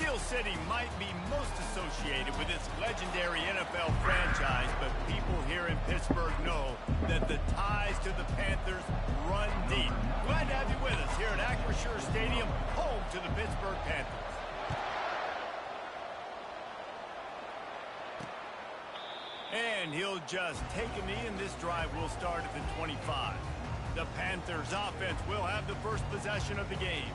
Steel City might be most associated with its legendary NFL franchise, but people here in Pittsburgh know that the ties to the Panthers run deep. Glad to have you with us here at Acrisure Stadium, home to the Pittsburgh Panthers. And he'll just take a knee, and this drive will start at the 25. The Panthers offense will have the first possession of the game.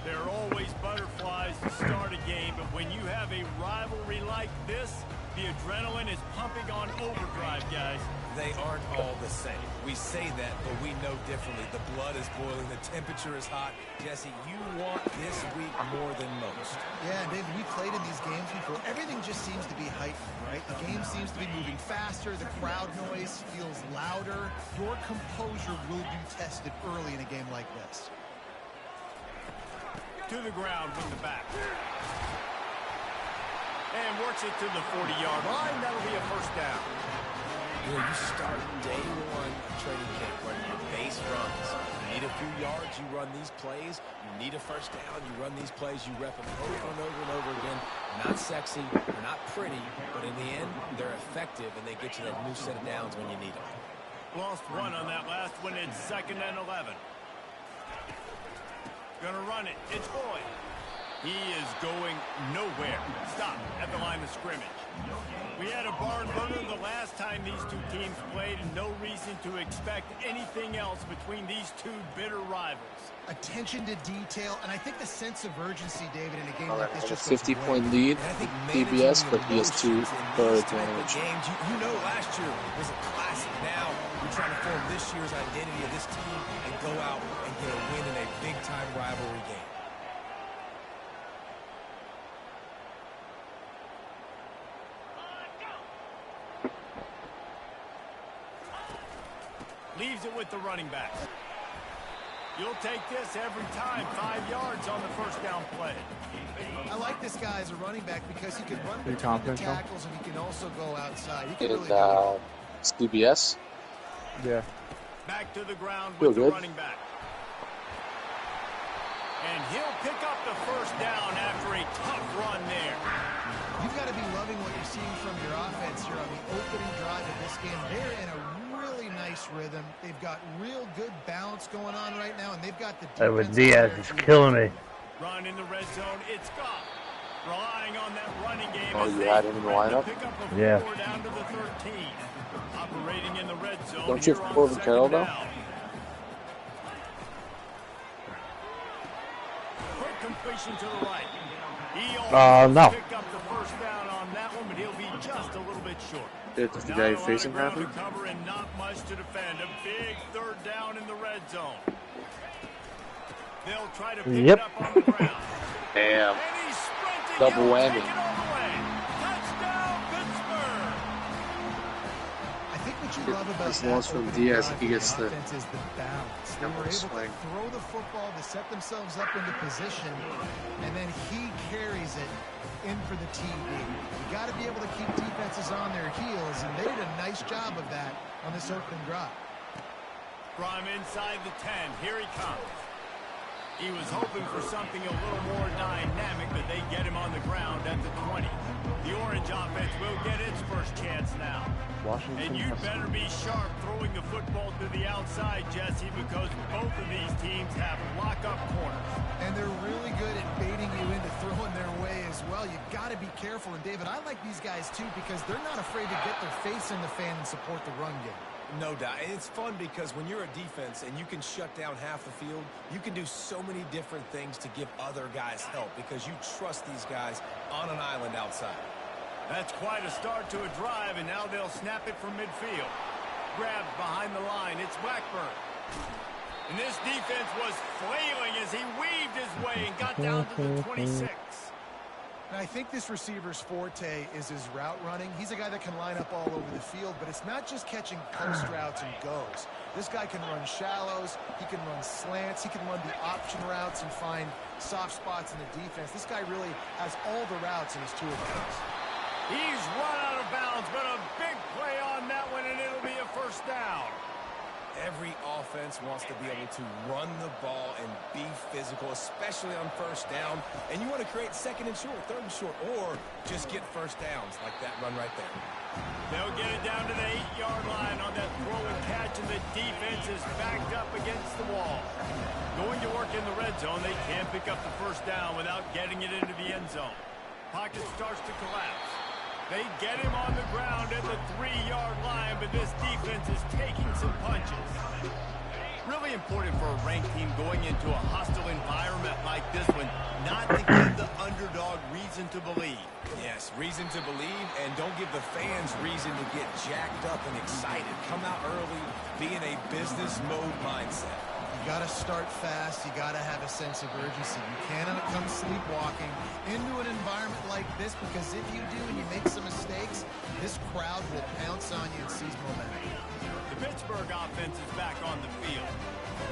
There are always butterflies to start a game, but when you have a rivalry like this, the adrenaline is pumping on overdrive, guys. They aren't all the same. We say that, but we know differently. The blood is boiling. The temperature is hot. Jesse, you want this week more than most. Yeah, and David, we played in these games before. Everything just seems to be heightened, right? The game seems to be moving faster. The crowd noise feels louder. Your composure will be tested early in a game like this. To the ground from the back. And works it to the 40-yard line. That'll be a first down. You know, you start day one of training camp running your base runs. You need a few yards, you run these plays. You need a first down, you run these plays. You rep them over and over and over again. Not sexy, they're not pretty, but in the end, they're effective, and they get you that new set of downs when you need them. Lost one on that last one. It's 2nd and 11. Gonna run it. It's Boyd. He is going nowhere. Stop at the line of scrimmage. We had a barn burner the last time these two teams played, and no reason to expect anything else between these two bitter rivals. Attention to detail, and I think the sense of urgency, David, in a game like this just 50-point lead, DBS, but he has 2 third advantage. You know last year was a classic. Now we're trying to form this year's identity of this team and go out and get a win in a big-time rivalry game. Leaves it with the running back. You'll take this every time. 5 yards on the first down play. I like this guy as a running back because he can run between the tackles and he can also go outside. He can really go. CBS? Yeah. Back to the ground with the running back. And he'll pick up the first down after a tough run there. You've got to be loving what you're seeing from your offense here on the opening drive of this game. They're in a really nice rhythm. They've got real good balance going on right now, and they've got the defense. With Diaz is killing me. Run in the red zone. It's gone. Relying on that running game. Oh, you had him in the lineup? Yeah. Down to the 13. Operating in the red zone. Don't you have Corbin Carroll, though? Quick completion to the right. No. Picked up the first down on that one, but he'll be just a little bit short. Does the guy facing happen? Cover and not much to defend. A big third down in the red zone. They'll try to pick it up on the ground. Damn. Double whammy. Touchdown, Pittsburgh. I think what you love about this loss from Diaz, he gets the offense is the balance. They were able to throw the football to set themselves up into position, and then he carries it in for the TD. You got to be able to keep defenses on their heels, and they did a nice job of that on this opening drive. From inside the 10, here he comes. He was hoping for something a little more dynamic, but they get him on the ground at the 20. The Orange offense will get its first chance now. And you'd better be sharp throwing the football to the outside, Jesse, because both of these teams have lock-up corners. And they're really good at baiting you into throwing their way as well. You've got to be careful. And, David, I like these guys, too, because they're not afraid to get their face in the fan and support the run game. No doubt. And it's fun because when you're a defense and you can shut down half the field, you can do so many different things to give other guys help because you trust these guys on an island outside. That's quite a start to a drive, and now they'll snap it from midfield. Grabbed behind the line. It's Blackburn. And this defense was flailing as he weaved his way and got down to the 26. Now, I think this receiver's forte is his route running. He's a guy that can line up all over the field, but it's not just catching post routes and goes. This guy can run shallows, he can run slants, he can run the option routes and find soft spots in the defense. This guy really has all the routes in his toolbox. He's run out of bounds, but a big play on that one, and it'll be a first down. Every offense wants to be able to run the ball and be physical, especially on first down. And you want to create second and short, third and short, or just get first downs like that run right there. They'll get it down to the 8-yard line on that throw and catch, and the defense is backed up against the wall. Going to work in the red zone, they can't pick up the first down without getting it into the end zone. Pocket starts to collapse. They get him on the ground at the 3-yard line, but this defense is taking some punches. Really important for a ranked team going into a hostile environment like this one, not to give the underdog reason to believe. Yes, reason to believe, and don't give the fans reason to get jacked up and excited. Come out early, be in a business mode mindset. You got to start fast. You got to have a sense of urgency. You cannot come sleepwalking into an environment like this, because if you do and you make some mistakes, this crowd will pounce on you and seize momentum. The Pittsburgh offense is back on the field.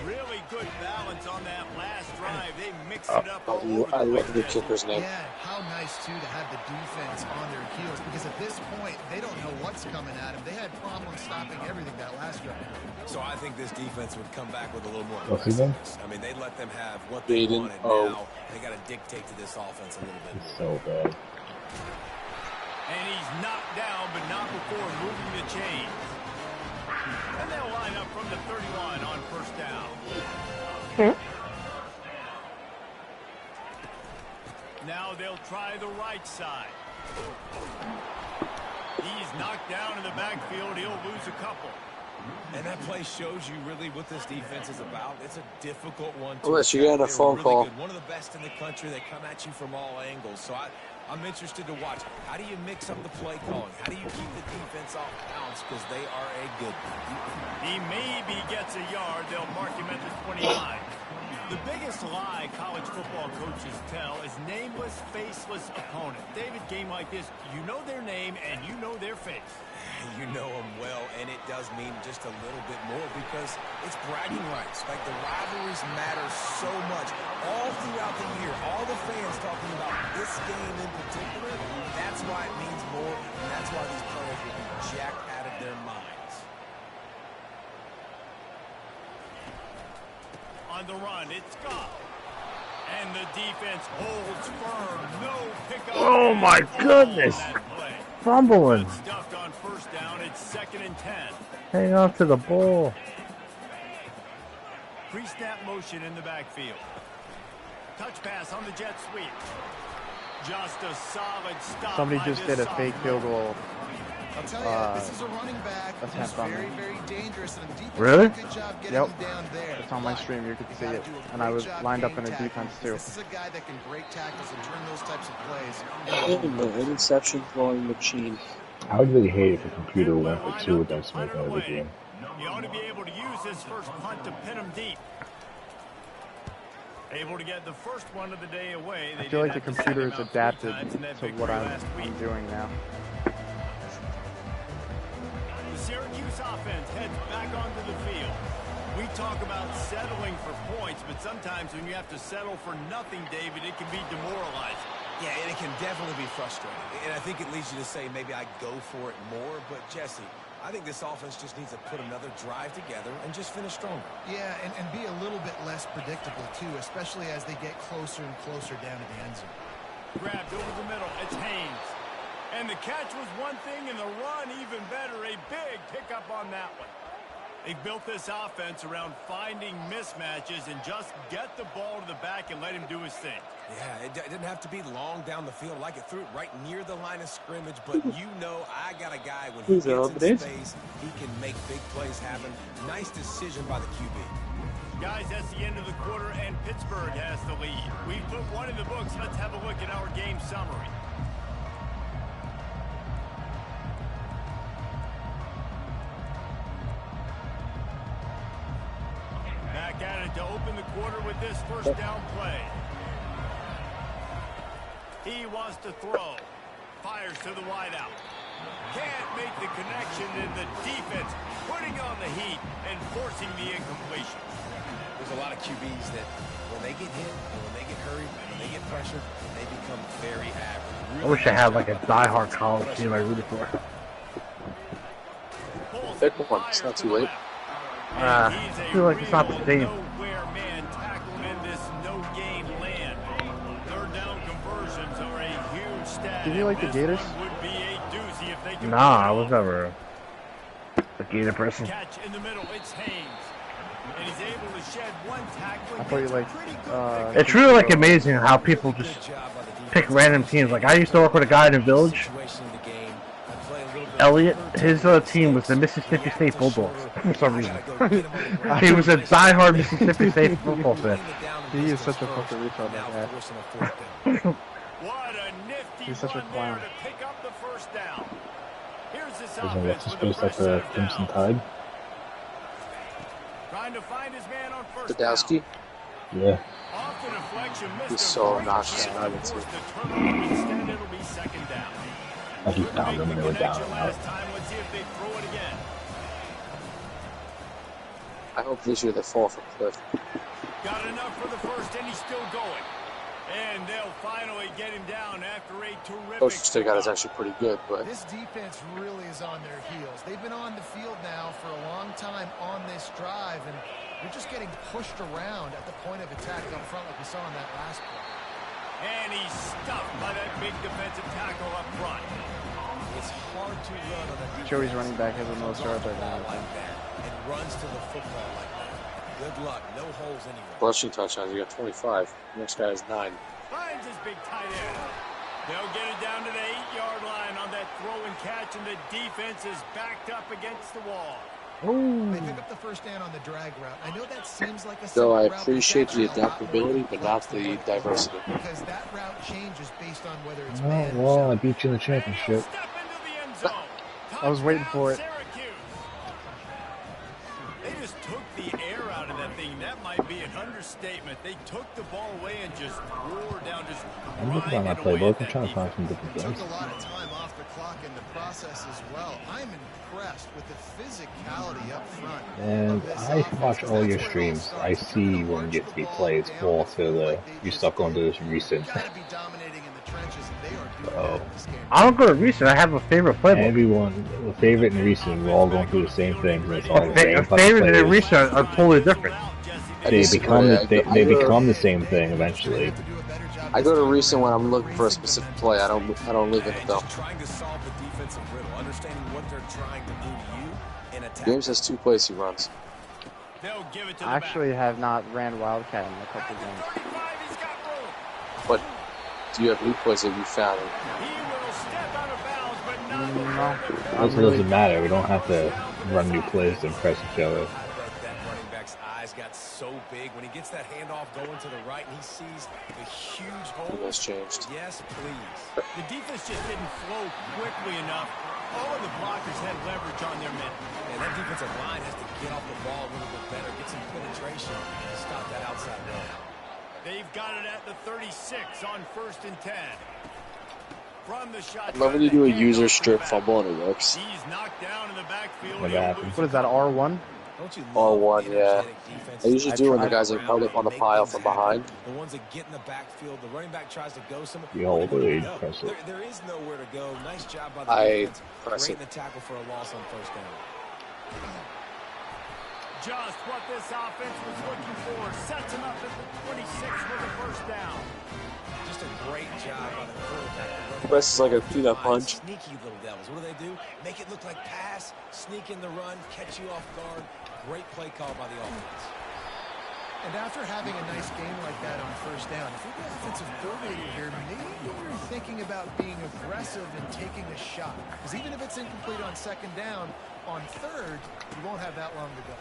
Really good balance on that last drive. They mix it up all over I the love the place. kicker's name. Yeah, how nice, too, to have the defense on their heels, because at this point, they don't know what's coming at them. They had problems stopping everything that last drive. So I think this defense would come back with a little more What's his name? aggressiveness. I mean, they let them have what they wanted. Now they got to dictate to this offense a little bit more. So bad. And he's knocked down, but not before moving the chains. And they'll line up from the 31 on first down. Now they'll try the right side. He's knocked down in the backfield. He'll lose a couple. And that play shows you really what this defense is about. It's a difficult one to Unless you get a phone call. good. One of the best in the country. They come at you from all angles. So I'm interested to watch. How do you mix up the play calling? How do you keep the defense off balance? Because they are a good one. He maybe gets a yard. They'll mark him at the 29. The biggest lie college football coaches tell is nameless, faceless opponent. David, game like this, you know their name and you know their face. You know them well, and it does mean just a little bit more because it's bragging rights. Like, the rivalries matter so much all throughout the year. All the fans talking about this game in particular, that's why it means more, and that's why these players will be jacked out of their minds. On the run, it's Goff. And the defense holds firm. No pickup. Oh my goodness. Fumbling. Good stuffed on first down. It's 2nd and 10. Hang on to the ball. Pre-snap motion in the backfield. Touch pass on the jet sweep. Just a solid stop. Somebody just did a fake field goal. I'll tell you, this is a running back who's very, very dangerous. And the defense Really? did a good job getting Yep. him down there. It's on my stream. You could see it. And I was lined up in a defense too. This is a guy that can break tackles and turn those types of plays. The interception throwing machine. How do they hate if a computer went for 2 against me the other game? You ought to be able to use this first punt to pin him deep. Able to get the first one of the day away. I feel like the computer is adapted to what I'm doing now. The Syracuse offense heads back onto the field. We talk about settling for points, but sometimes when you have to settle for nothing, David, it can be demoralizing. Yeah, and it can definitely be frustrating. And I think it leads you to say maybe I go for it more. But, Jesse, I think this offense just needs to put another drive together and just finish stronger. Yeah, and be a little bit less predictable, too, especially as they get closer and closer down to the end zone. Grabbed over the middle. It's Haynes. And the catch was one thing, and the run even better. A big pickup on that one. They've built this offense around finding mismatches and just get the ball to the back and let him do his thing. Yeah, it didn't have to be long down the field. Like, it threw it right near the line of scrimmage, but you know I got a guy when he gets in space, he can make big plays happen. Nice decision by the QB. Guys, that's the end of the quarter, and Pittsburgh has the lead. We've put one in the books. Let's have a look at our game summary. Back at it to open the quarter with this first down play. He wants to throw. Fires to the wideout. Can't make the connection, and the defense putting on the heat and forcing the incompletion. There's a lot of QBs that when they get hit, and when they get hurried, when they get pressured, they become very average. I wish I had like a diehard college team I rooted for. Pick one, it's not too late. I feel like it's not the same. Nowhere man tackling this no-game land. Third down conversions are a huge stat. Did you like the Gators? Would be a doozy if they could Nah, I was never a Gator person. catch in the middle. It's Haynes. And he's able to shed one tackle. I thought you liked, It's it's really like amazing how people just pick random teams. Like I used to work with a guy in the village, Elliot. His team was the Mississippi State Bulldogs for some reason. He was a diehard Mississippi State football fan. He is such a fucking retard, man. What a nifty He's such a run clown. there to pick up the first down. Here's this Isn't offense what's his with a face like fresh the set of Crimson downs. Tide? Trying to find his man on first Badowski. down. Yeah. Off the deflection, missed He's a so great obnoxious chance about to it, too. force the turnover. Instead, it'll be second down. I think he found them when they were down Connection and out. last time. Let's see if they throw it again. I hope this year they fall for Cliff. Got enough for the first, and he's still going. And they'll finally get him down after a terrific Coach they got is stop. actually pretty good, but This defense really is on their heels. They've been on the field now for a long time on this drive, and they're just getting pushed around at the point of attack up front like we saw in that last play. And he's stuffed by that big defensive tackle up front. It's hard to run on a defense. Joey's running back has the most yards right now. I like think. that and runs to the football like that. Good luck. No holes anywhere. rushing touchdowns, you got 25. Next guy is 9. Finds his big tight end. They'll get it down to the 8-yard line on that throw and catch, and the defense is backed up against the wall. They pick up the first down on the drag route. I know that seems like a Though I simple route, but appreciate that's the a lot more adaptability, but not complex the than what diversity. because that route changes based on whether it's Oh, man or well, I zone. beat you in the championship. Step into the end zone. I was waiting for it. Syracuse. They just took the air out of that thing. That might be an understatement. They took the ball away and just wore down, just I'm looking at my grinded away playbook. at I'm trying to that find some defense. different Took things. a lot of time off the clock in the process as well. I'm impressed with the physicality up front. And of this I offense, watch because all that's your where it all streams. starts. I see when you get the plays fall to the you stuck onto this recent. Gotta be dominating in the trenches, and they are doing Oh. that in this game. I don't go to recent. I have a favorite playbook. Everyone, the favorite and recent, we're all going through the same thing. It's all A the same fucking favorite and players. recent are totally different. I They disagree. become the, they I go- become the same thing eventually. I go to recent when I'm looking for a specific play. I don't live in it though. Just trying to solve the defensive riddle, understanding what they're trying to do to you and attack. James has 2 plays he runs. They'll give it to the I actually have not ran Wildcat in a couple back. games. 35, he's got room. But do you have new plays that you found? He will step out of bounds, but not No. Also, doesn't matter. We don't have to run new plays to impress each other. I bet that running back's eyes got so big when he gets that handoff going to the right and he sees the huge hole. It has changed. Yes, please. The defense just didn't flow quickly enough. All of the blockers had leverage on their men. And that defensive line has to get off the ball a little bit better, get some penetration to stop that outside run. They've got it at the 36 on 1st and 10. From the shot. I love when you do a user strip fumble and it works. He's knocked down in the backfield. What He'll happened? lose What is that, R1? Don't you All love one, yeah. energetic defenses I usually that do when the try guys to are held up on the make pile things from happen? behind. The ones that get in the backfield, the running back tries to go somewhere. You hold Where do it, you you go? press it. There is nowhere to go. Nice job by the I defense. press Breaking it. the tackle for a loss on first down. just what this offense was looking for. Sets him up at the 26 with a first down. Just a great job by the quarterback. Press is like a peanut punch. Sneaky little devils. What do? Make it look like pass, sneak in the run, catch you off guard. Great play call by the offense. And after having a nice game like that on first down, if you're the offensive coordinator here, maybe you're thinking about being aggressive and taking a shot. Because even if it's incomplete on second down, on third, you won't have that long to go.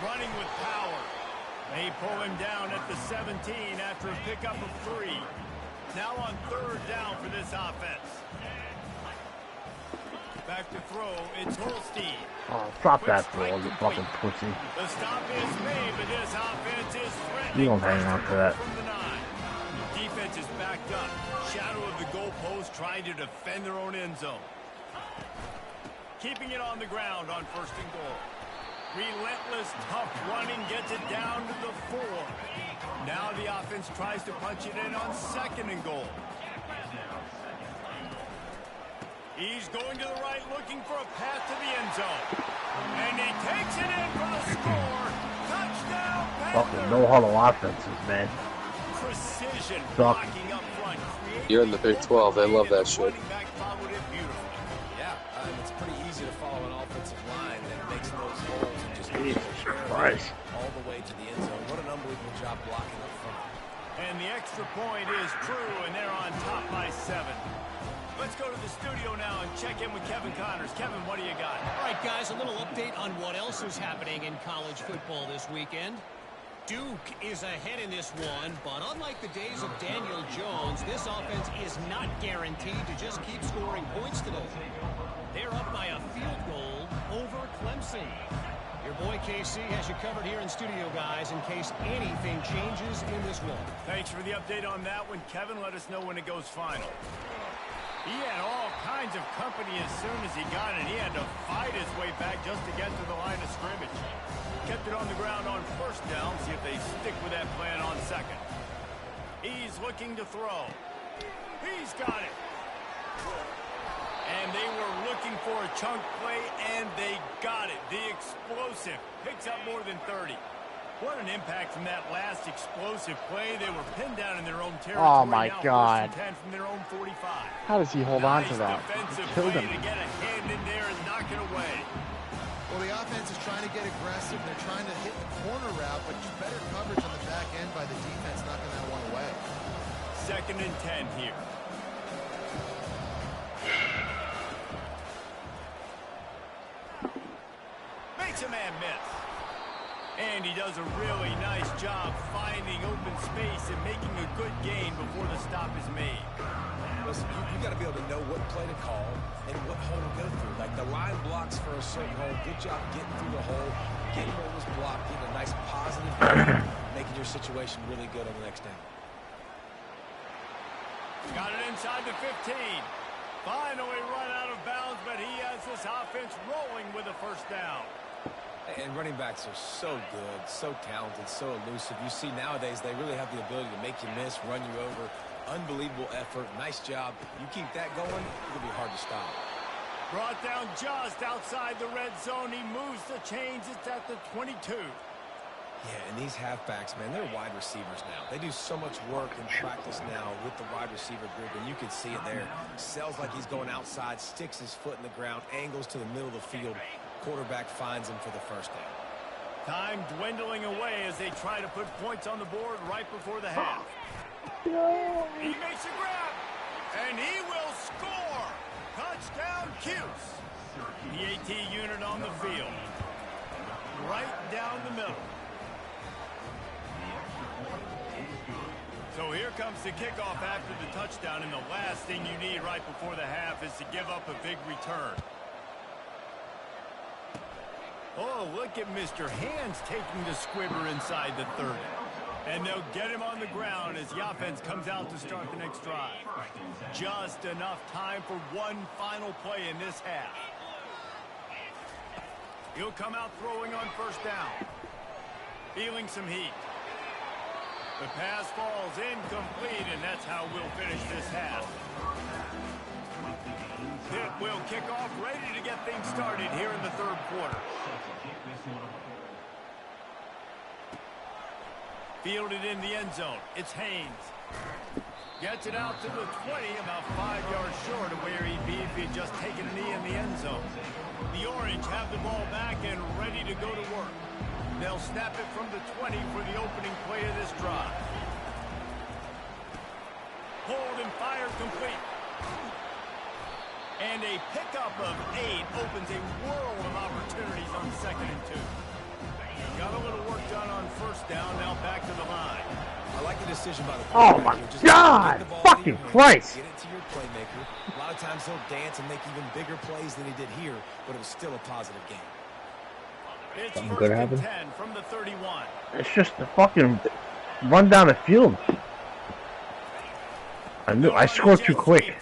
Running with power. They pull him down at the 17 after a pickup of 3. Now on 3rd down for this offense. Back to throw. It's Holstein. Oh, drop that ball, you fucking pussy. The stop is made, but this offense is threatening. You don't hang on to that. From the 9. Defense is backed up. Shadow of the goalpost trying to defend their own end zone. Keeping it on the ground on 1st and goal. Relentless, tough running gets it down to the 4. Now the offense tries to punch it in on 2nd and goal. He's going to the right, looking for a path to the end zone. And he takes it in for the score. Touchdown, Fucking Panthers. no huddle offenses, man. Precision Suck. blocking up front. You're in the Big 12. They love that shit. Running back followed it beautifully. Yeah, it's pretty easy to follow an offensive line that makes those holes and just Jesus Christ. all the way to the end zone. What an unbelievable job blocking up front. And the extra point is true, and they're on top by 7. Let's go to the studio now and check in with Kevin Connors. Kevin, what do you got? All right, guys, a little update on what else is happening in college football this weekend. Duke is ahead in this one, but unlike the days of Daniel Jones, this offense is not guaranteed to just keep scoring points today. They're up by a field goal over Clemson. Your boy KC has you covered here in studio, guys, in case anything changes in this one. Thanks for the update on that one, Kevin. Let us know when it goes final. He had all kinds of company as soon as he got it. He had to fight his way back just to get to the line of scrimmage. Kept it on the ground on first down. See if they stick with that plan on second. He's looking to throw. He's got it. And they were looking for a chunk play, and they got it. The explosive picks up more than 30. What an impact from that last explosive play. They were pinned down in their own territory. Oh, my now God. 1st and 10 from their own 45. How does he hold on to that? Defensive Killed play him. to get a hand in there and knock it away. Well, the offense is trying to get aggressive. They're trying to hit the corner route, but just better coverage on the back end by the defense, knocking that one away. 2nd and 10 here. Makes a man miss. And he does a really nice job finding open space and making a good gain before the stop is made. Listen, you got to be able to know what play to call and what hole to go through. Like the line blocks for a certain hole. Good job getting through the hole, getting what was blocked, getting a nice positive gain, making your situation really good on the next down. Got it inside the 15. Finally run out of bounds, but he has this offense rolling with a first down. And running backs are so good, so talented, so elusive. You see nowadays they really have the ability to make you miss, run you over. Unbelievable effort. Nice job. You keep that going, it'll be hard to stop. Brought down just outside the red zone. He moves the chains. It's at the 22. Yeah, and these halfbacks, man, they're wide receivers now. They do so much work in practice now with the wide receiver group, and you can see it there. Sells like he's going outside, sticks his foot in the ground, angles to the middle of the field. Quarterback finds him for the first down. Time dwindling away as they try to put points on the board right before the half. He makes a grab, and he will score. Touchdown, Cuse. The AT unit on the field. Right down the middle. So here comes the kickoff after the touchdown, and the last thing you need right before the half is to give up a big return. Oh, look at Mr. Hands taking the squibber inside the 30. And they'll get him on the ground as the offense comes out to start the next drive. Just enough time for one final play in this half. He'll come out throwing on first down. Feeling some heat. The pass falls incomplete, and that's how we'll finish this half. Pitt will kick off, ready to get things started here in the 3rd quarter. Fielded in the end zone. It's Haynes. Gets it out to the 20, about 5 yards short of where he'd be if he had just taken a knee in the end zone. The Orange have the ball back and ready to go to work. They'll snap it from the 20 for the opening play of this drive. Hold and fire complete. And a pickup of 8 opens a world of opportunities on 2nd and 2. Got a little work done on first down, now back to the line. I like the decision by the Oh quarterback my here. Just God! get the ball Fucking in your hands, Christ! Get it to your playmaker. A lot of times he'll dance and make even bigger plays than he did here, but it was still a positive game. It's Something 1st good and happened? 10 from the 31. It's just the fucking run down the field. I scored too quick.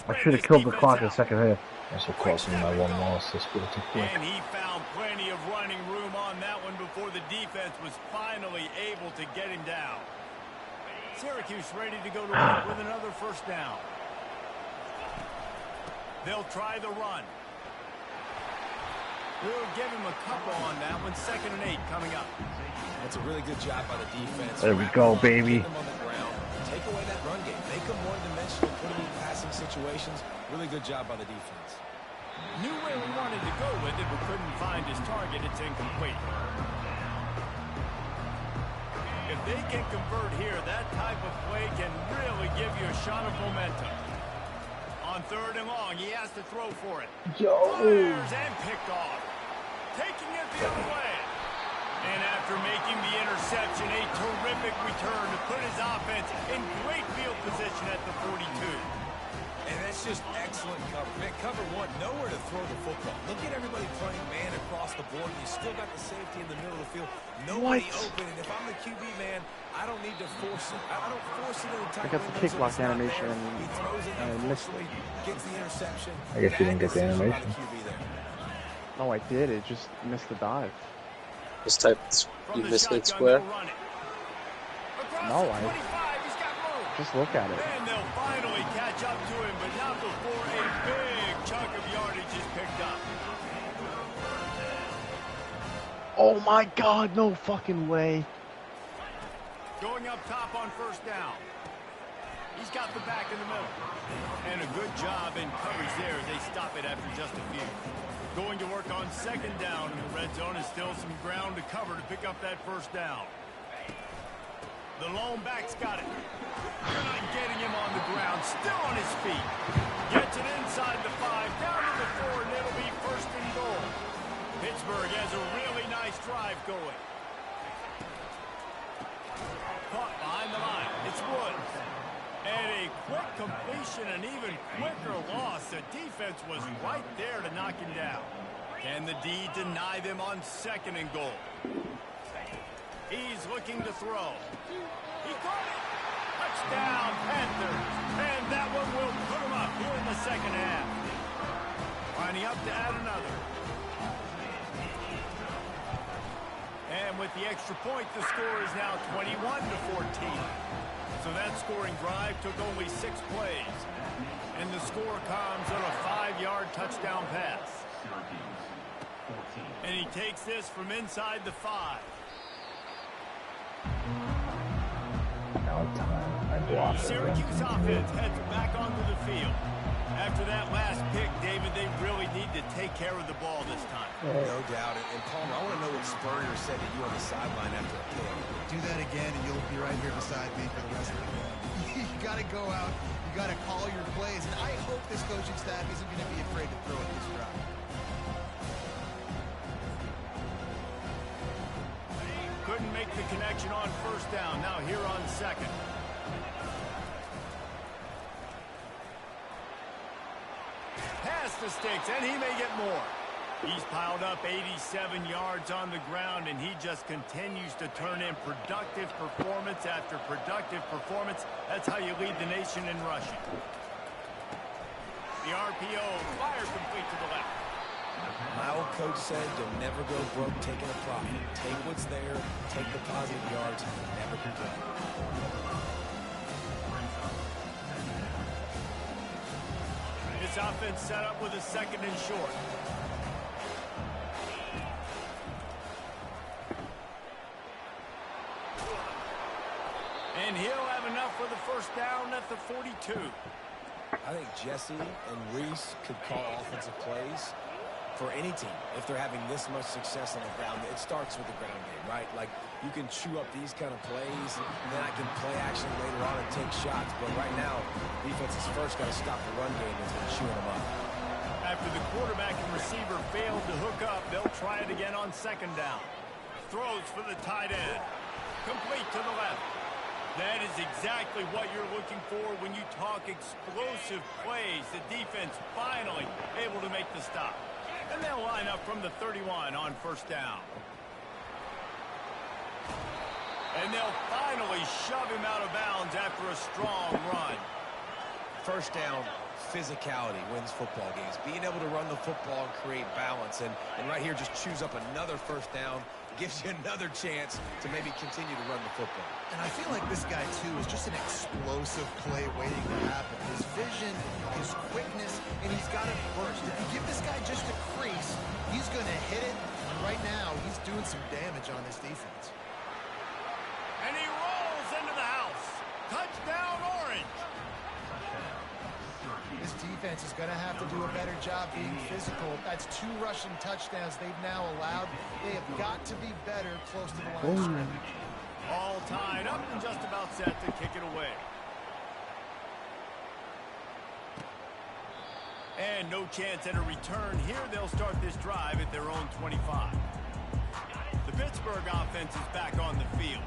I should have killed the clock in the second half. That's what cost me my one loss. This scored too quick. And he found plenty of running room on that one before the defense was finally able to get him down. Syracuse ready to go to work with another first down. They'll try the run. We'll give him a couple on that one. 2nd and 8 coming up. That's a really good job by the defense. There we go, baby. Get them on the ground. Take away that run game. Make them one-dimensional, put them in passing situations. Really good job by the defense. Knew where we wanted to go with it, but couldn't find his target. It's incomplete. If they can convert here, that type of play can really give you a shot of momentum. On 3rd and long, he has to throw for it. Fires and picked off. Taking it the other way. And after making the interception, a terrific return to put his offense in great field position at the 42. And that's just excellent cover. Man, cover one, nowhere to throw the football. Look at everybody playing man across the board. You still got the safety in the middle of the field. Nobody open. And if I'm the QB, man, I don't need to force it. I don't force it in the tight I got the kick block animation He throws it and missed it. Gets the interception. I guess you didn't get the animation. No, I did. It just missed the dive. Just type you misclick square. No, I just look at it. And they'll finally catch up to him, but not before a big chunk of yardage is picked up. Oh my God, no fucking way. Going up top on 1st down. He's got the back in the middle. And a good job in coverage there as they stop it after just a few. Going to work on 2nd down in the red zone is still some ground to cover to pick up that 1st down. The lone back's got it. They're not getting him on the ground. Still on his feet. Gets it inside the 5, down to the 4, and it'll be 1st and goal. Pittsburgh has a really nice drive going. Caught behind the line. It's Woods. And a quick completion, an even quicker loss. The defense was right there to knock him down. Can the D deny them on 2nd and goal? He's looking to throw. He caught it. Touchdown, Panthers. And that one will put him up here in the 2nd half. Lining up to add another. And with the extra point, the score is now 21-14. So that scoring drive took only 6 plays. And the score comes on a 5-yard touchdown pass. And he takes this from inside the 5. Now it's time. I blocked it. Syracuse offense heads back onto the field. After that last pick, David, they really need to take care of the ball this time. No doubt. And Palmer, I want to know what Spurrier said to you on the sideline after a pick. Do that again, and you'll be right here beside me for the rest of the game. You got to go out. You got to call your plays. And I hope this coaching staff isn't going to be afraid to throw it this drive. Couldn't make the connection on 1st down. Now here on 2nd. Pass the sticks, and he may get more. He's piled up 87 yards on the ground, and he just continues to turn in productive performance after productive performance. That's how you lead the nation in rushing. The RPO, fire complete to the left. My old coach said, you'll never go broke taking a profit. Take what's there, take the positive yards, and never complain. This offense set up with a 2nd and short. And he'll have enough for the 1st down at the 42. I think Jesse and Reese could call offensive plays for any team if they're having this much success on the ground. It starts with the ground game, right? Like, you can chew up these kind of plays, and then I can play action later on and take shots. But right now, defense has first got to stop the run game that's been chewing them up. After the quarterback and receiver failed to hook up, they'll try it again on 2nd down. Throws for the tight end. Complete to the left. That is exactly what you're looking for when you talk explosive plays. The defense finally able to make the stop. And they'll line up from the 31 on 1st down. And they'll finally shove him out of bounds after a strong run. 1st down, physicality wins football games. Being able to run the football and create balance. And right here just chews up another 1st down. gives you another chance to maybe continue to run the football. And I feel like this guy, too, is just an explosive play waiting to happen. His vision, his quickness, and he's got a burst. If you give this guy just a crease, he's going to hit it. And right now, he's doing some damage on this defense. And he rolls into the house. Touchdown, Orange. This defense is going to have to do a better job being physical. That's 2 rushing touchdowns they've now allowed. They have got to be better close to the line of scrimmage. All tied up and just about set to kick it away. And no chance at a return here. They'll start this drive at their own 25. The Pittsburgh offense is back on the field.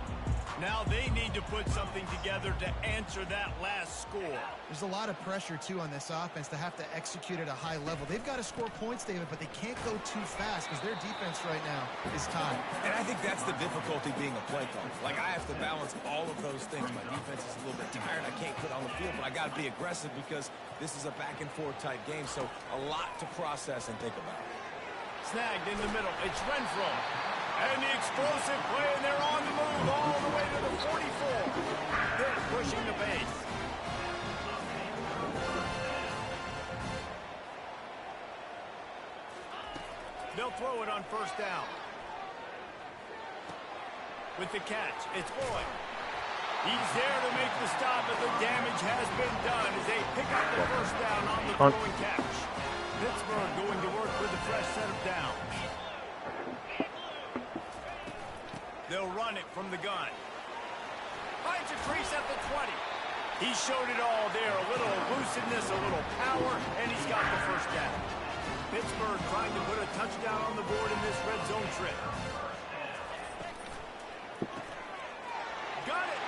Now they need to put something together to answer that last score. There's a lot of pressure, too, on this offense to have to execute at a high level. They've got to score points, David, but they can't go too fast because their defense right now is tied. And I think that's the difficulty being a play caller. Like, I have to balance all of those things. My defense is a little bit tired. I can't put on the field, but I got to be aggressive because this is a back-and-forth type game, so a lot to process and think about. Snagged in the middle. It's Renfro. And the explosive play, and they're on the move all the way to the 44. They're pushing the base. They'll throw it on first down. With the catch, it's Boyd. He's there to make the stop, but the damage has been done as they pick up the first down on the throw and catch. Pittsburgh going to work with a fresh set of downs. They'll run it from the gun. Finds a crease at the 20. He showed it all there. A little elusiveness, a little power, and he's got the first down. Pittsburgh trying to put a touchdown on the board in this red zone trip. Got it.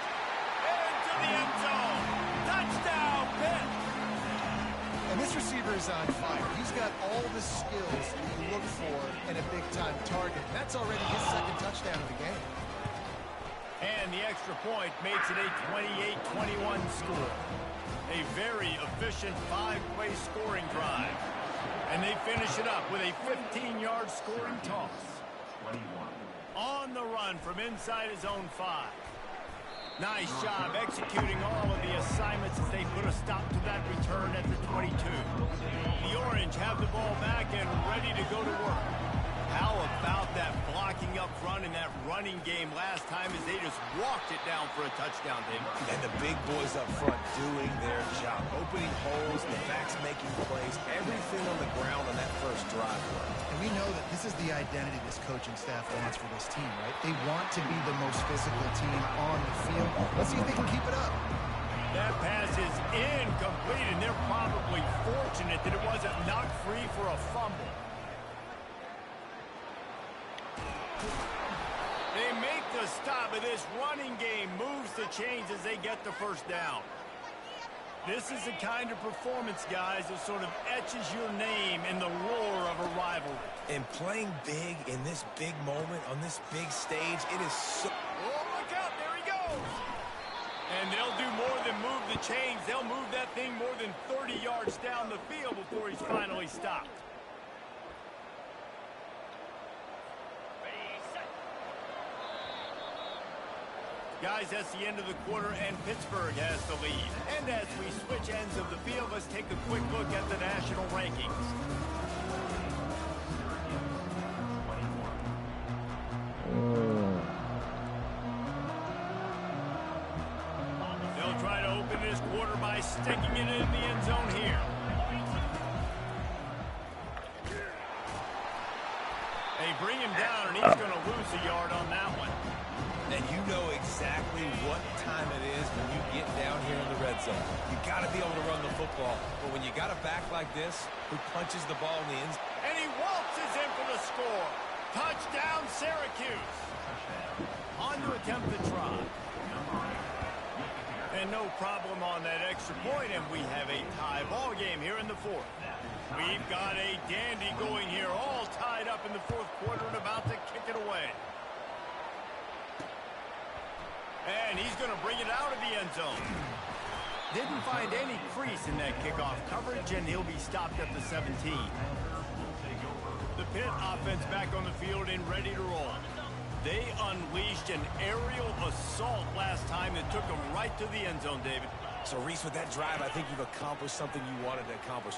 Into the end zone. Touchdown, Pitt. And this receiver is on fire. He's got all the skills that you look for in a big-time target. That's already his second touchdown of the game. And the extra point makes it a 28-21 score. A very efficient 5-play scoring drive. And they finish it up with a 15-yard scoring toss. On the run from inside his own 5. Nice job executing all of the assignments as they put a stop to that return at the 22. The Orange have the ball back and ready to go to work. How about that blocking up front in that running game last time as they just walked it down for a touchdown, David? And the big boys up front doing their job. Opening holes, the backs making plays, everything on the ground on that first drive worked. And we know that this is the identity this coaching staff wants for this team, right? They want to be the most physical team on the field. Let's see if they can keep it up. That pass is incomplete, and they're probably fortunate that it wasn't knocked free for a fumble. They make the stop, but this running game moves the chains as they get the first down. This is the kind of performance, guys, that sort of etches your name in the roar of a rivalry. And playing big in this big moment, on this big stage, it is so... Oh, look out, there he goes! And they'll do more than move the chains. They'll move that thing more than 30 yards down the field before he's finally stopped. Guys, that's the end of the quarter, and Pittsburgh has the lead. And as we switch ends of the field, let's take a quick look at the national rankings. They'll try to open this quarter by sticking it in the end zone here. They bring him down, and he's going to lose a yard on that one. And you know exactly what time it is when you get down here in the red zone. You got to be able to run the football. But when you got a back like this who punches the ball in the end zone. And he waltzes in for the score. Touchdown, Syracuse. On to attempt the try. And no problem on that extra point, and we have a tie ball game here in the fourth. We've got a dandy going here, all tied up in the fourth quarter and about to kick it away. And he's going to bring it out of the end zone. Didn't find any crease in that kickoff coverage, and he'll be stopped at the 17. The Pitt offense back on the field and ready to roll. They unleashed an aerial assault last time that took them right to the end zone, David. So, Reese, with that drive, I think you've accomplished something you wanted to accomplish.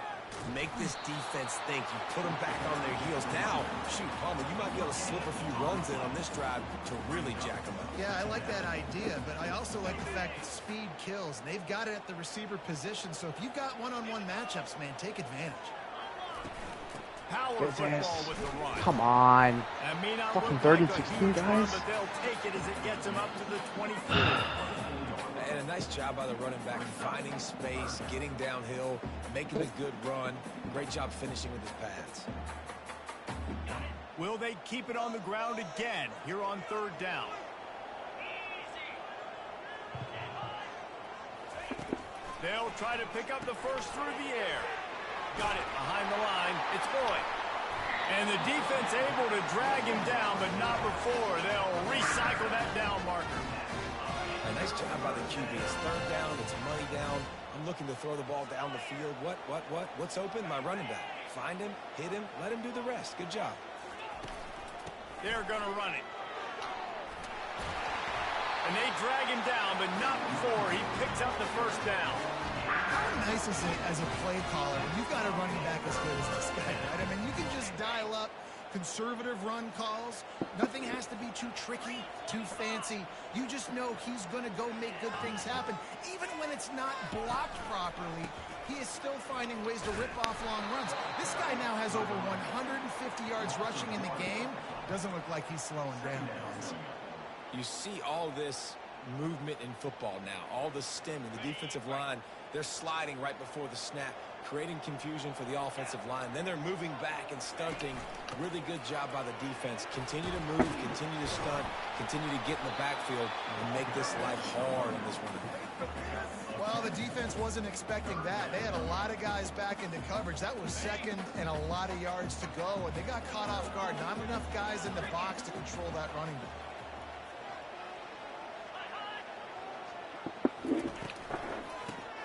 Make this defense think. You put them back on their heels. Now, shoot, Palmer, you might be able to slip a few runs in on this drive to really jack them up. Yeah, I like that idea, but I also like the fact that speed kills. They've got it at the receiver position, so if you've got one-on-one matchups, man, take advantage. Power football with the run. Come on. Fucking 3rd and 16, guys. But they'll take it as it gets them up to the 24. And a nice job by the running back, finding space, getting downhill, making a good run. Great job finishing with his pads. Will they keep it on the ground again here on 3rd down? They'll try to pick up the first through the air. Got it behind the line. It's Boyd. And the defense able to drag him down, but not before. They'll recycle that down marker. A nice job by the QB. It's 3rd down. It's money down. I'm looking to throw the ball down the field. What's open? My running back. Find him, hit him, let him do the rest. Good job. They're going to run it. And they drag him down, but not before he picks up the first down. How nice is it as a play caller when you've got a running back as good as this guy, right? I mean, you can just dial up conservative run calls. Nothing has to be too tricky, too fancy. You just know he's going to go make good things happen. Even when it's not blocked properly, he is still finding ways to rip off long runs. This guy now has over 150 yards rushing in the game. Doesn't look like he's slowing down, guys. You see all this movement in football now, all the stemming, the defensive line, they're sliding right before the snap, creating confusion for the offensive line. Then they're moving back and stunting. Really good job by the defense. Continue to move, continue to stunt, continue to get in the backfield and make this life hard on this running back. Well, the defense wasn't expecting that. They had a lot of guys back into coverage. That was second and a lot of yards to go, and they got caught off guard. Not enough guys in the box to control that running back.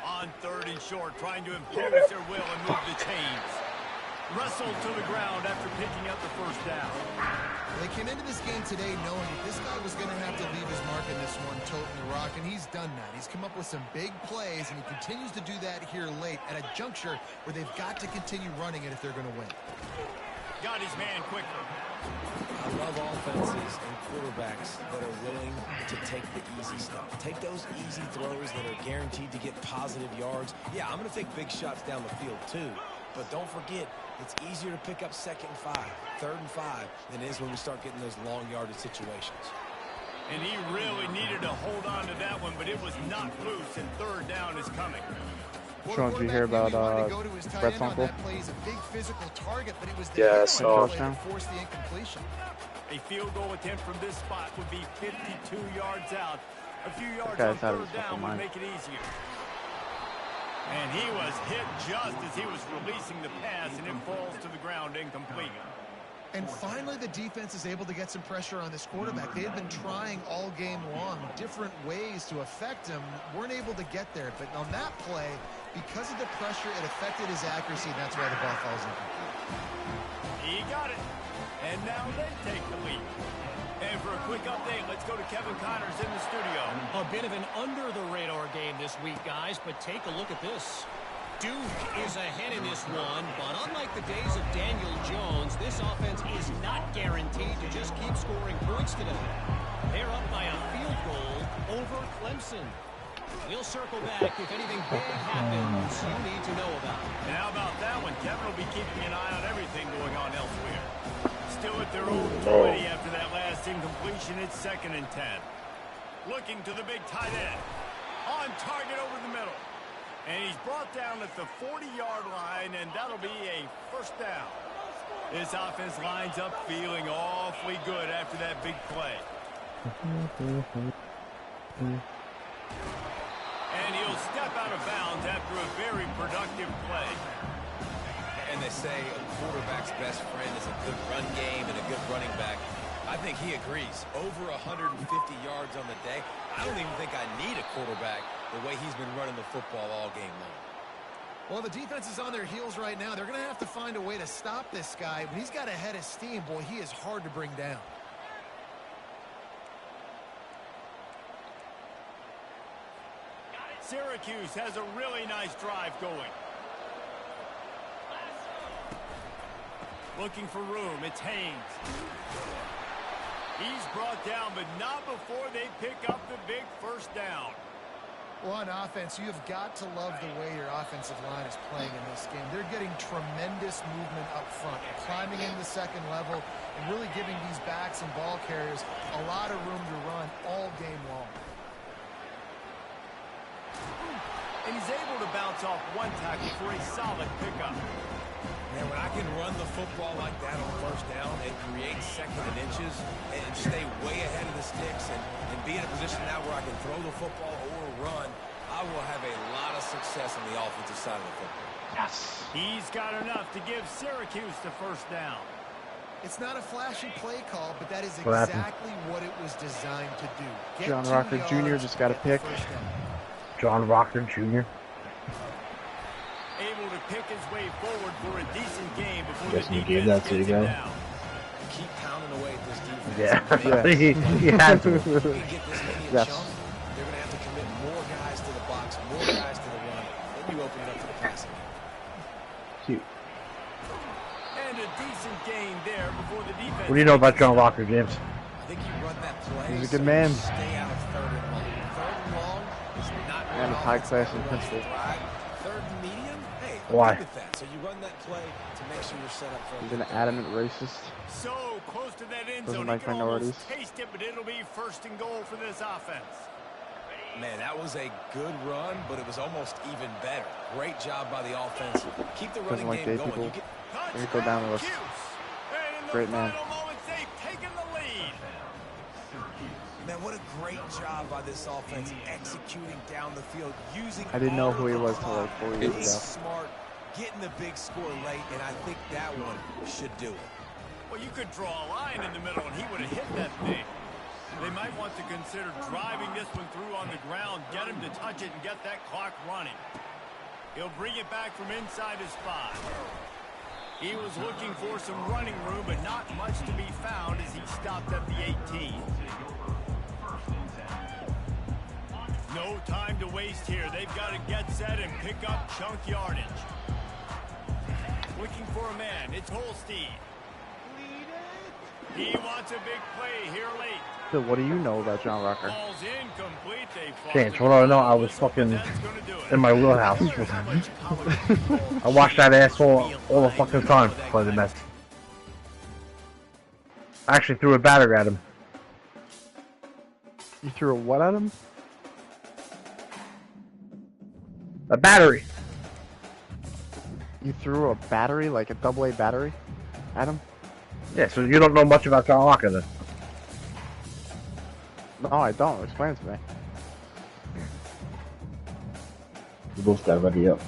On 3rd and short, trying to impose their will and move the chains. Wrestled to the ground after picking up the first down. They came into this game today knowing that this guy was going to have to leave his mark in this one, toting the rock, and he's done that. He's come up with some big plays, and he continues to do that here late at a juncture where they've got to continue running it if they're going to win. Got his man quickly. I love offenses and quarterbacks that are willing to take the easy stuff. Take those easy throws that are guaranteed to get positive yards. Yeah, I'm going to take big shots down the field too. But don't forget, it's easier to pick up 2nd and 5, 3rd and 5 than it is when we start getting those long yardage situations. And he really needed to hold on to that one, but it was knocked loose, and 3rd down is coming. Sean, did you hear about Brett's uncle? Yeah, so Force the incompletion. A field goal attempt from this spot would be 52 yards out. A few yards Guy's on out of 3rd his down fucking would mind. make it easier. And he was hit just as he was releasing the pass, and it falls to the ground incomplete. And finally, the defense is able to get some pressure on this quarterback. They had been trying all game long different ways to affect him, weren't able to get there. But on that play, because of the pressure, it affected his accuracy, and that's why the ball falls incomplete. He got it. And now they take the lead. And for a quick update, let's go to Kevin Connors in the studio. A bit of an under-the-radar game this week, guys, but take a look at this. Duke is ahead in this one, but unlike the days of Daniel Jones, this offense is not guaranteed to just keep scoring points today. They're up by a field goal over Clemson. We'll circle back if anything big happens you need to know about. And how about that one? Kevin will be keeping an eye on everything going on elsewhere. Still at their own 20 after that last incompletion. It's 2nd and 10. Looking to the big tight end. On target over the middle. And he's brought down at the 40-yard line, and that'll be a 1st down. This offense lines up feeling awfully good after that big play. And he'll step out of bounds after a very productive play. And they say a quarterback's best friend is a good run game and a good running back. I think he agrees. Over 150 yards on the day. I don't even think I need a quarterback the way he's been running the football all game long. Well, the defense is on their heels right now. They're going to have to find a way to stop this guy. When he's got a head of steam, boy, he is hard to bring down. Syracuse has a really nice drive going. Looking for room. It's Haynes. He's brought down, but not before they pick up the big first down. Well, on offense, you've got to love the way your offensive line is playing in this game. They're getting tremendous movement up front, climbing into the second level, and really giving these backs and ball carriers a lot of room to run all game long. And he's able to bounce off one tackle for a solid pickup. Man, when I can run the football like that on first down and create second and inches and stay way ahead of the sticks and be in a position now where I can throw the football or run, I will have a lot of success on the offensive side of the football. Yes. He's got enough to give Syracuse the first down. It's not a flashy play call, but that is exactly what it was designed to do. John Rocker Jr. just got a pick. John Rocker Jr. Able to pick his way forward for a decent game before Guess the you gave defense that to gets you him guys. down. Keep pounding away at this defense. Yeah, he had to. If they get this many a Yes. chunk, they're going to have to commit more guys to the box, more guys to the run. Then you open it up to the passing. Cute. And a decent gain there before the defense. What do you know about John Rocker, James? I think you run that play. He's a so good man. you stay out of third and long. Third and long is not And really a high offensive class in runs principle. to drive. Third and medium, hey, I'm Why? good with that. So you run that play to make sure you're set up for He's an adamant racist. So close to that end Doesn't zone. like He can minorities. almost taste it, but it'll be first and goal for this offense. Man, that was a good run, but it was almost even better. Great job by the offense. Keep the running like game gay going. people. You get Let me go down the list. Cuse. And in the Great man. final moments, they've taken the lead. Man, what a great job by this offense executing down the field, using I didn't know all who he of the was till clock, like 4 years being ago. smart, getting the big score late, and I think that one should do it. Well, you could draw a line in the middle, and he would have hit that thing. They might want to consider driving this one through on the ground, get him to touch it, and get that clock running. He'll bring it back from inside his 5. He was looking for some running room, but not much to be found as he stopped at the 18. No time to waste here. They've got to get set and pick up chunk yardage. Looking for a man. It's Holstein. He wants a big play here late. Phil, what do you know about John Rocker? Ball's incomplete. They fought James, to what do I the know? I was whistle, but fucking that's gonna do it. in my wheelhouse. There's how much college football I watched that asshole changes all the the fucking way time that play the guy- Mets. I actually threw a batter at him. You threw a what at him? A battery. You threw a battery, like a AA battery, at him? Yeah, so you don't know much about John Rocker then. No, I don't. Explain it to me. We both got ready up.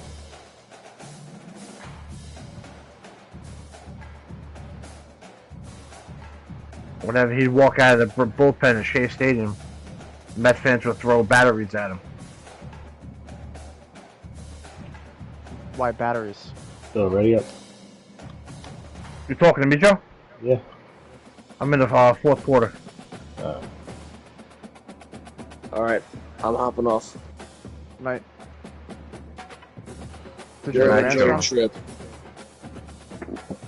Whenever he'd walk out of the bullpen at Shea Stadium, Met fans would throw batteries at him. Why batteries? So ready up? You talking to me, Joe? Yeah. I'm in the fourth quarter. Alright, I'm hopping off. Night. Did You're you on have a an joke answer? trip.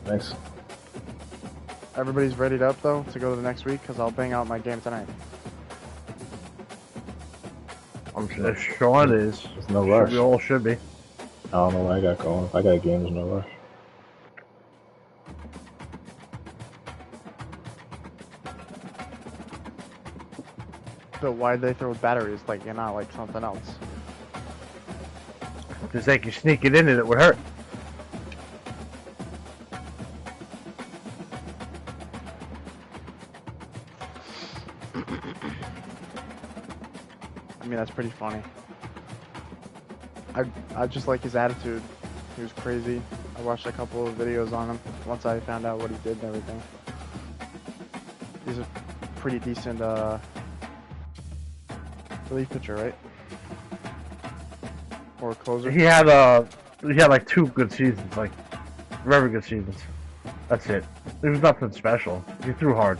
Thanks. Everybody's readied up, though, to go to the next week, because I'll bang out my game tonight. I'm sure it is. There's no rush. We all should be. I don't know what I got going. If I got a game, there's no rush. So why'd they throw batteries, like, you're not like something else? Just they can sneak it in and it would hurt. I mean, that's pretty funny. I just like his attitude. He was crazy. I watched a couple of videos on him once I found out what he did and everything. He's a pretty decent relief pitcher, right? Or closer. He had like 2 good seasons, like very good seasons. That's it. There was nothing special. He threw hard.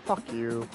Fuck you.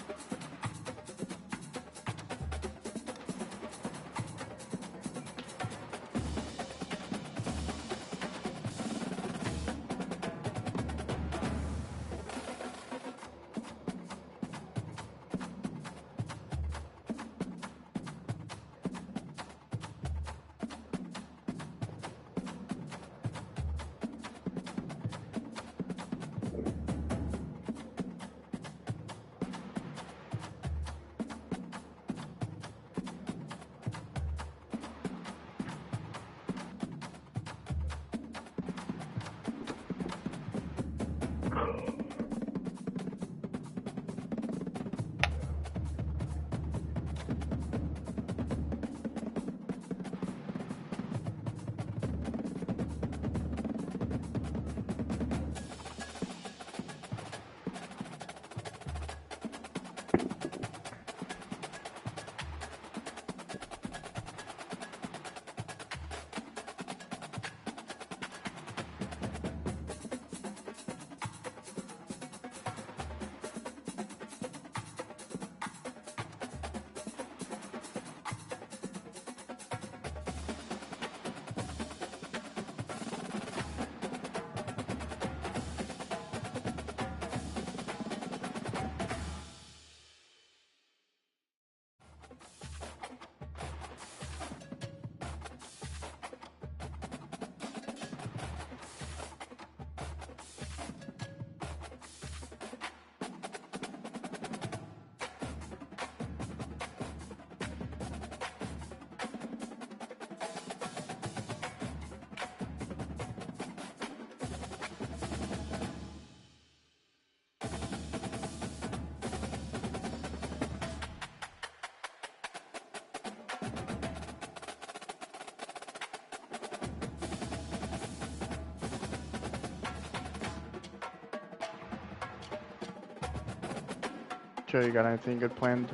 Joe, you got anything good planned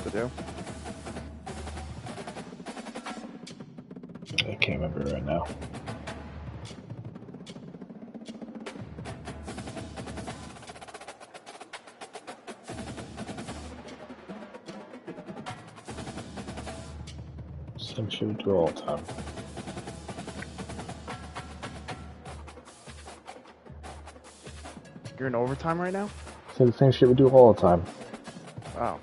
to do? I can't remember right now. Same shit we do all the time. You're in overtime right now? Say the same shit we do all the time. Oh.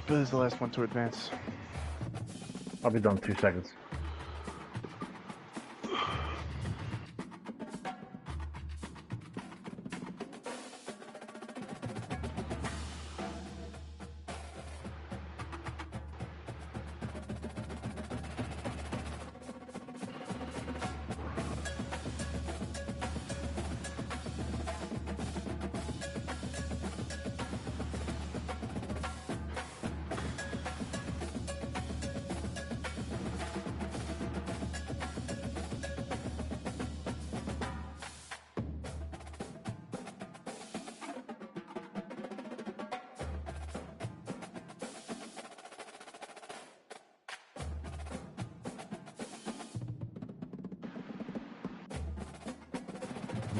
Billy's the last one to advance. I'll be done in 2 seconds.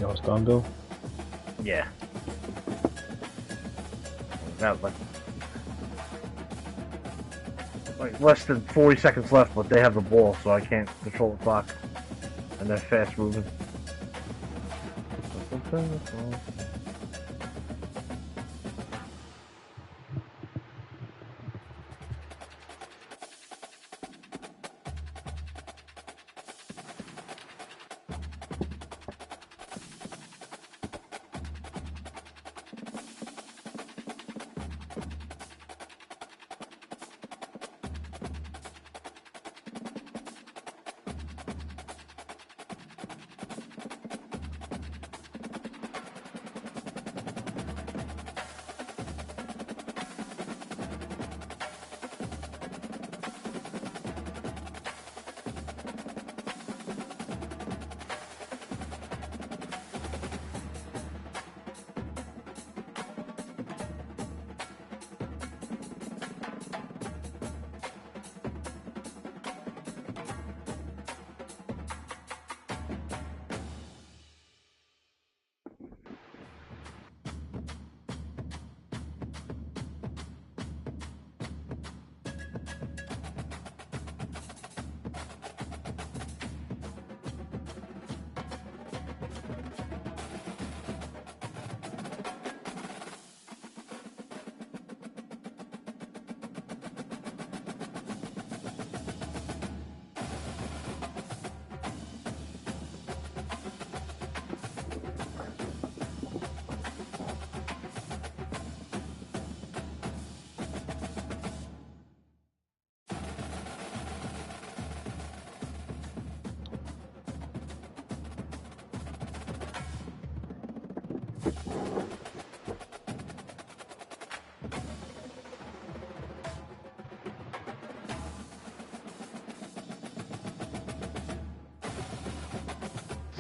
You almost done, Bill? Yeah. Got like less than 40 seconds left, but they have the ball, so I can't control the clock. And they're fast moving.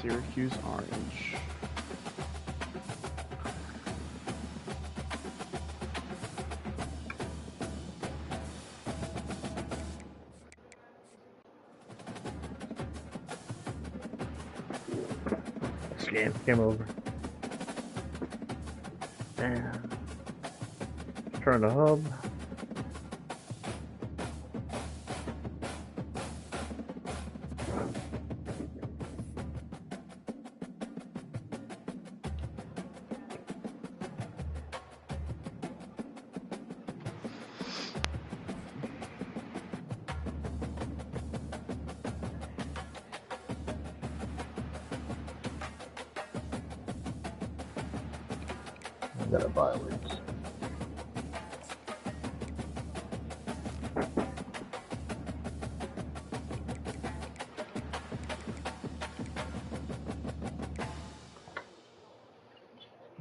Syracuse orange. Game over. Damn. Turn the hub. Got a bye week.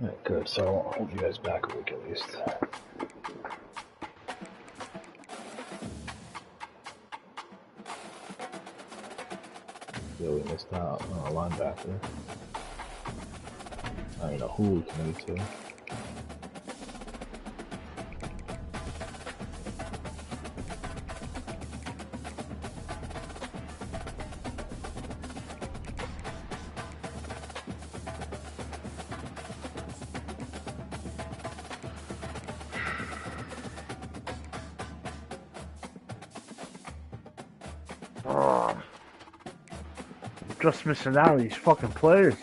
Alright, good. So I'll hold you guys back a week at least. Yeah, we missed out on a linebacker. I don't know who we committed to. Oh, just missing out on these fucking players.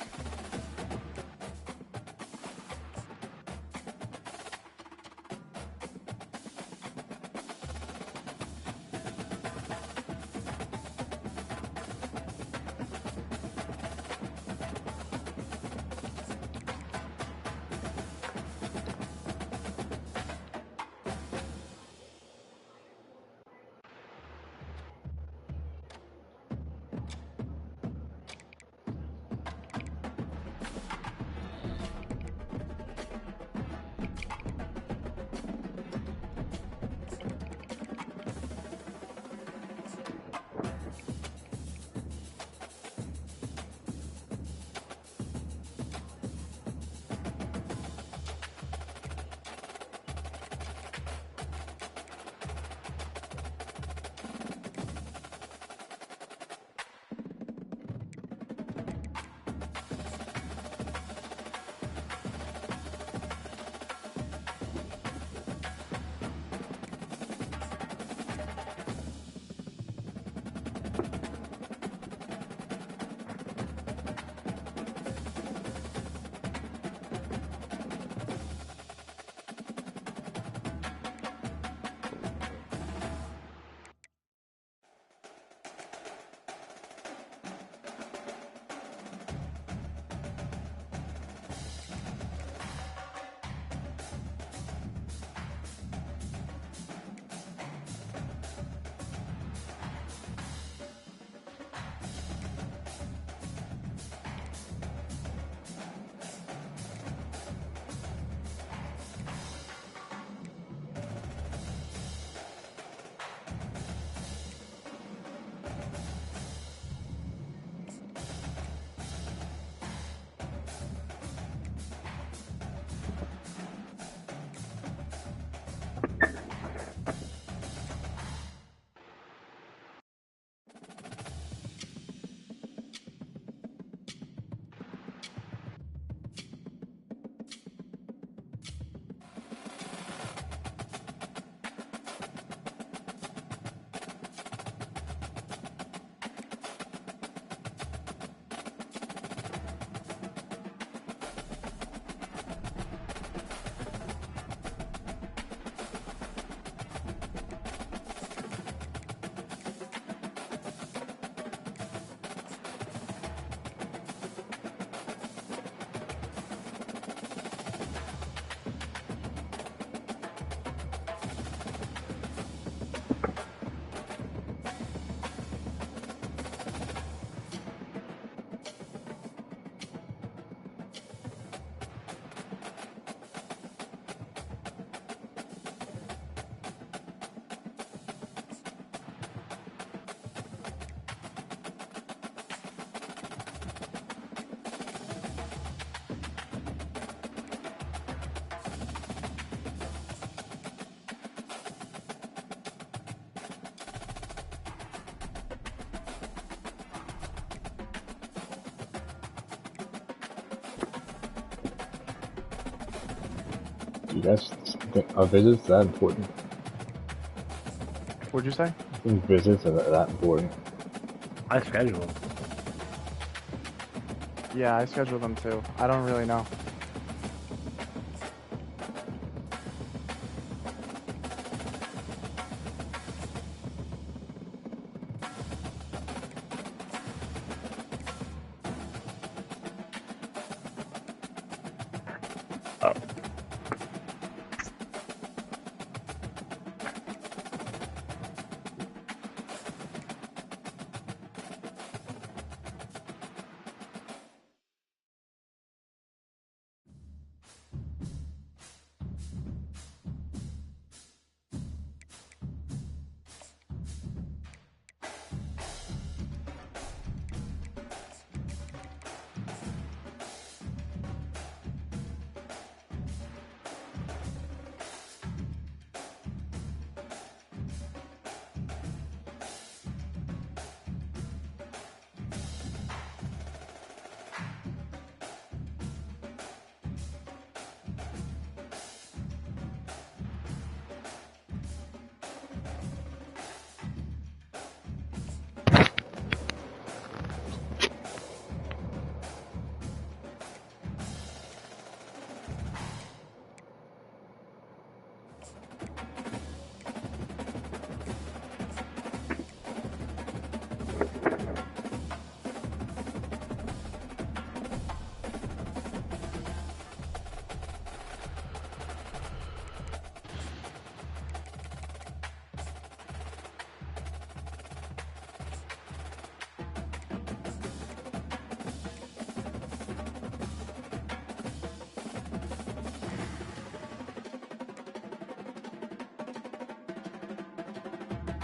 Dude, are visits that important? What'd you say? I think visits are that important. I schedule them. Yeah, I schedule them too. I don't really know.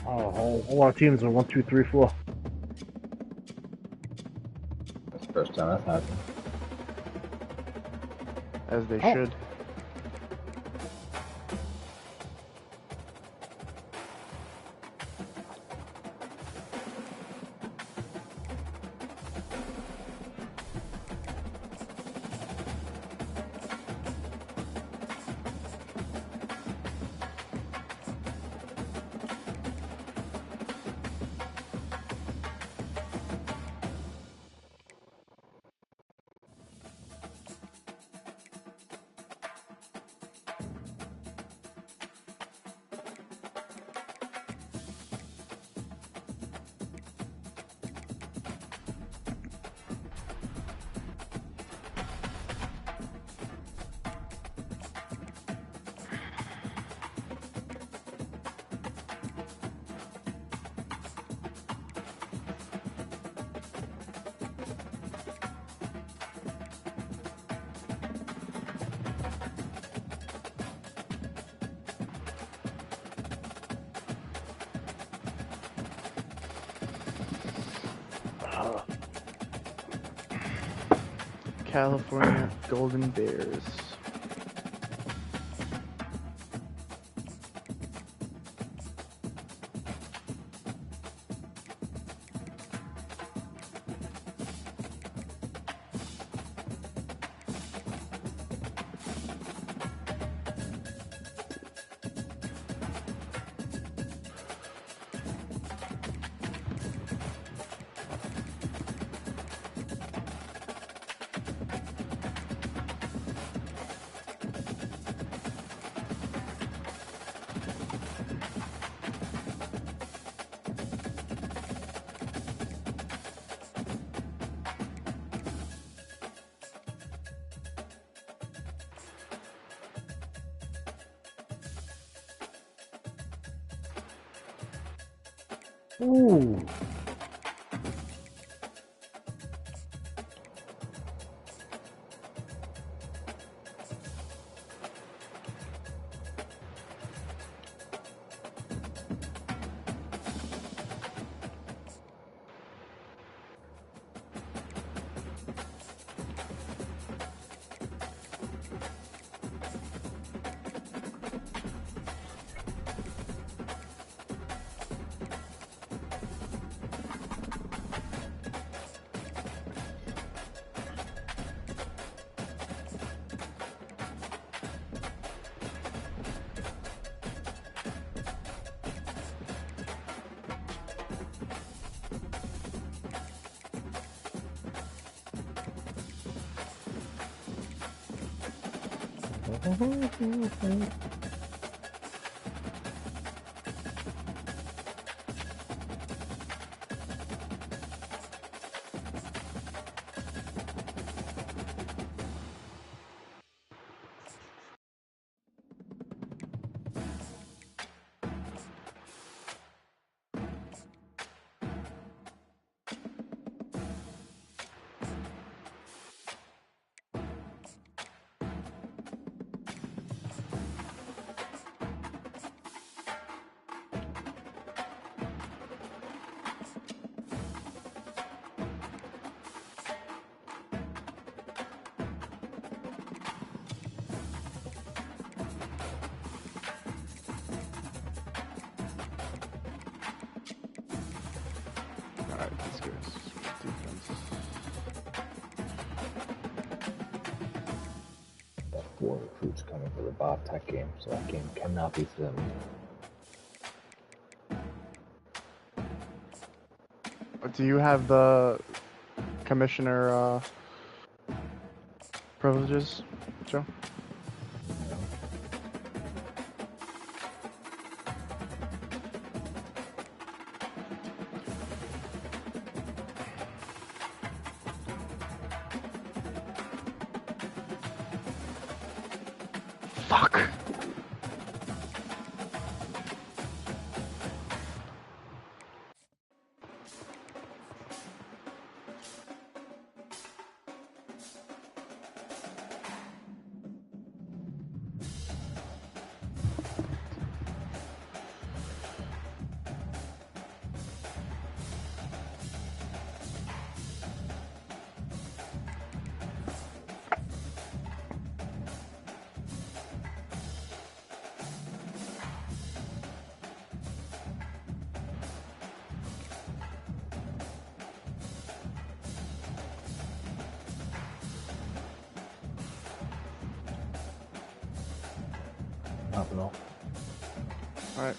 Oh, a lot of teams are 1, 2, 3, 4. That's the first time that's happened. As they Oh. should. California Golden Bears. Ooh. Alright, let's go. Defense. That 4 recruits coming for the Bobtech game, so that game cannot be filmed. Do you have the commissioner privileges, Joe? Fuck. I don't know. Alright,